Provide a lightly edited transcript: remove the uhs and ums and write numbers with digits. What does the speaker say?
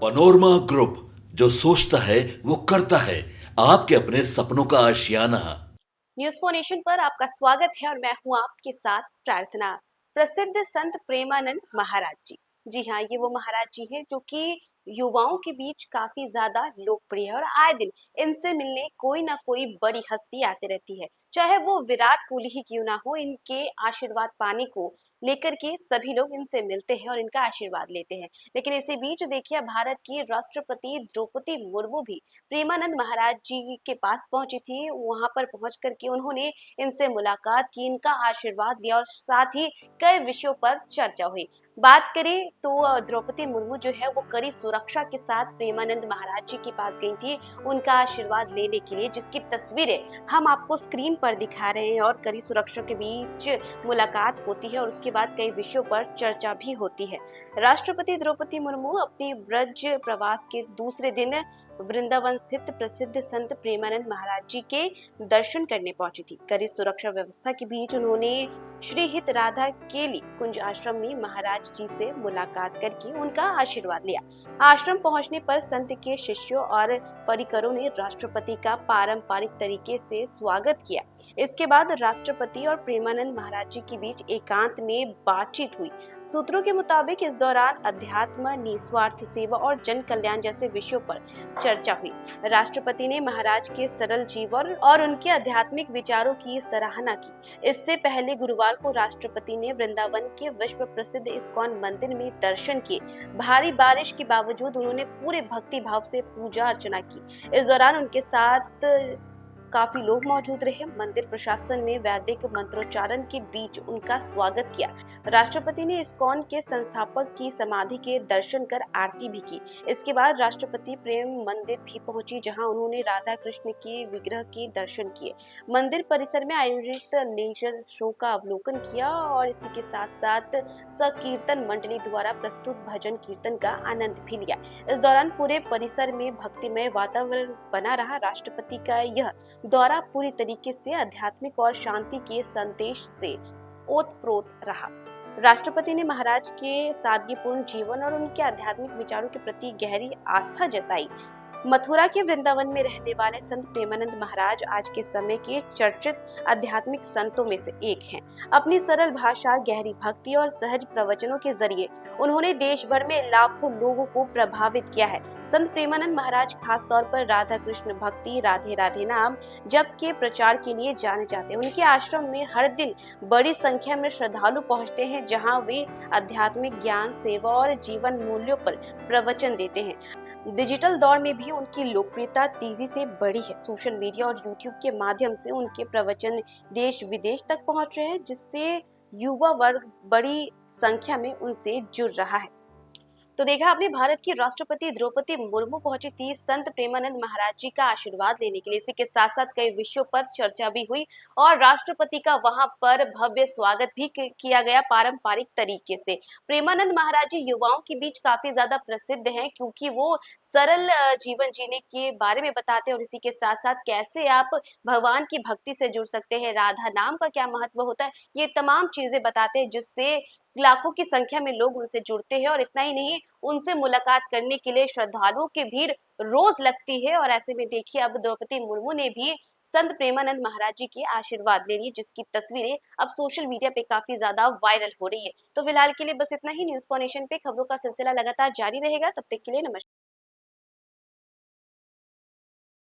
Panorama group, जो सोचता है वो करता है। आपके अपने सपनों का आशियाना। न्यूज फॉर नेशन पर आपका स्वागत है और मैं हूं आपके साथ प्रार्थना। प्रसिद्ध संत प्रेमानंद महाराज जी, जी हाँ, ये वो महाराज जी हैं जो कि युवाओं के बीच काफी ज्यादा लोकप्रिय है और आए दिन इनसे मिलने कोई ना कोई बड़ी हस्ती आती रहती है। चाहे वो विराट कोहली ही क्यों ना हो, इनके आशीर्वाद पाने को लेकर के सभी लोग इनसे मिलते हैं और इनका आशीर्वाद लेते हैं। लेकिन इसी बीच देखिए, भारत की राष्ट्रपति द्रौपदी मुर्मू भी प्रेमानंद महाराज जी के पास पहुंची थी। वहां पर पहुंच करके उन्होंने इनसे मुलाकात की, इनका आशीर्वाद लिया और साथ ही कई विषयों पर चर्चा हुई। बात करें तो द्रौपदी मुर्मू जो है वो कड़ी सुरक्षा के साथ प्रेमानंद महाराज जी के पास गई थी उनका आशीर्वाद लेने के लिए, जिसकी तस्वीरें हम आपको स्क्रीन पर दिखा रहे हैं। और कड़ी सुरक्षा के बीच मुलाकात होती है और उसके बाद कई विषयों पर चर्चा भी होती है। राष्ट्रपति द्रौपदी मुर्मू अपनी ब्रज प्रवास के दूसरे दिन वृंदावन स्थित प्रसिद्ध संत प्रेमानंद महाराज जी के दर्शन करने पहुंची थी। कड़ी सुरक्षा व्यवस्था के बीच उन्होंने श्री हित राधा केली कुंज आश्रम में महाराज जी से मुलाकात करके उनका आशीर्वाद लिया। आश्रम पहुंचने पर संत के शिष्यों और परिकरों ने राष्ट्रपति का पारंपरिक तरीके से स्वागत किया। इसके बाद राष्ट्रपति और प्रेमानंद महाराज जी के बीच एकांत में बातचीत हुई। सूत्रों के मुताबिक इस दौरान अध्यात्म, निस्वार्थ सेवा और जन कल्याण जैसे विषयों पर चर्चा हुई। राष्ट्रपति ने महाराज के सरल जीवन और उनके आध्यात्मिक विचारों की सराहना की। इससे पहले गुरुवार को राष्ट्रपति ने वृंदावन के विश्व प्रसिद्ध इस्कॉन मंदिर में दर्शन किए। भारी बारिश के बावजूद उन्होंने पूरे भक्ति भाव से पूजा अर्चना की। इस दौरान उनके साथ काफी लोग मौजूद रहे। मंदिर प्रशासन ने वैदिक मंत्रोच्चारण के बीच उनका स्वागत किया। राष्ट्रपति ने इस्कॉन के संस्थापक की समाधि के दर्शन कर आरती भी की। इसके बाद राष्ट्रपति प्रेम मंदिर भी पहुंची, जहां उन्होंने राधा कृष्ण के विग्रह के दर्शन किए। मंदिर परिसर में आयोजित लेजर शो का अवलोकन किया और इसी के साथ साथ संकीर्तन मंडली द्वारा प्रस्तुत भजन कीर्तन का आनंद भी लिया। इस दौरान पूरे परिसर में भक्तिमय वातावरण बना रहा। राष्ट्रपति का यह दौरा पूरी तरीके से आध्यात्मिक और शांति के संदेश से ओतप्रोत रहा। राष्ट्रपति ने महाराज के सादगीपूर्ण जीवन और उनके आध्यात्मिक विचारों के प्रति गहरी आस्था जताई। मथुरा के वृंदावन में रहने वाले संत प्रेमानंद महाराज आज के समय के चर्चित आध्यात्मिक संतों में से एक हैं। अपनी सरल भाषा, गहरी भक्ति और सहज प्रवचनों के जरिए उन्होंने देश भर में लाखों लोगों को प्रभावित किया है। संत प्रेमानंद महाराज खास तौर पर राधा कृष्ण भक्ति, राधे राधे नाम जप के प्रचार के लिए जाने जाते हैं। उनके आश्रम में हर दिन बड़ी संख्या में श्रद्धालु पहुंचते हैं, जहां वे आध्यात्मिक ज्ञान, सेवा और जीवन मूल्यों पर प्रवचन देते हैं। डिजिटल दौर में भी उनकी लोकप्रियता तेजी से बढ़ी है। सोशल मीडिया और यूट्यूब के माध्यम से उनके प्रवचन देश विदेश तक पहुंच रहे हैं, जिससे युवा वर्ग बड़ी संख्या में उनसे जुड़ रहा है। तो देखा आपने, भारत की राष्ट्रपति द्रौपदी मुर्मू पहुंची थी संत प्रेमानंद महाराज जी का आशीर्वाद लेने के लिए। इसी के साथ साथ कई विषयों पर चर्चा भी हुई और राष्ट्रपति का वहां पर भव्य स्वागत भी किया गया पारंपरिक तरीके से। प्रेमानंद महाराज जी युवाओं के बीच काफी ज्यादा प्रसिद्ध हैं, क्योंकि वो सरल जीवन जीने के बारे में बताते हैं और इसी के साथ साथ कैसे आप भगवान की भक्ति से जुड़ सकते हैं, राधा नाम का क्या महत्व होता है, ये तमाम चीजें बताते हैं, जिससे लाखों की संख्या में लोग उनसे जुड़ते हैं। और इतना ही नहीं, उनसे मुलाकात करने के लिए श्रद्धालुओं की भीड़ रोज लगती है। और ऐसे में देखिए, अब द्रौपदी मुर्मू ने भी संत प्रेमानंद महाराज जी के आशीर्वाद ले लिए, जिसकी तस्वीरें अब सोशल मीडिया पे काफी ज्यादा वायरल हो रही है। तो फिलहाल के लिए बस इतना ही। न्यूज फॉर नेशन पे खबरों का सिलसिला लगातार जारी रहेगा। तब तक के लिए नमस्कार।